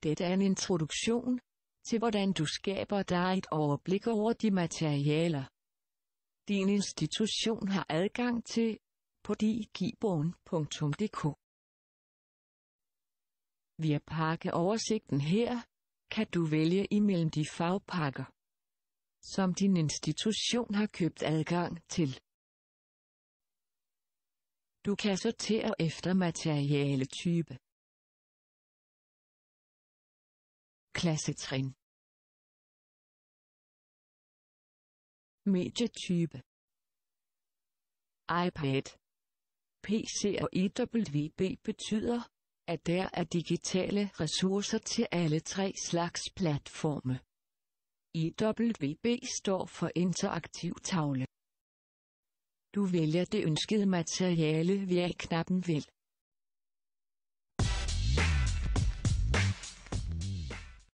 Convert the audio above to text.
Dette er en introduktion til hvordan du skaber dig et overblik over de materialer, din institution har adgang til på digibogen.dk. Via pakkeoversigten her kan du vælge imellem de fagpakker, som din institution har købt adgang til. Du kan sortere efter materialetype. Klassetrin. Medietype. iPad, PC og EWB betyder, at der er digitale ressourcer til alle 3 slags platforme. EWB står for interaktiv tavle. Du vælger det ønskede materiale via knappen Vælg.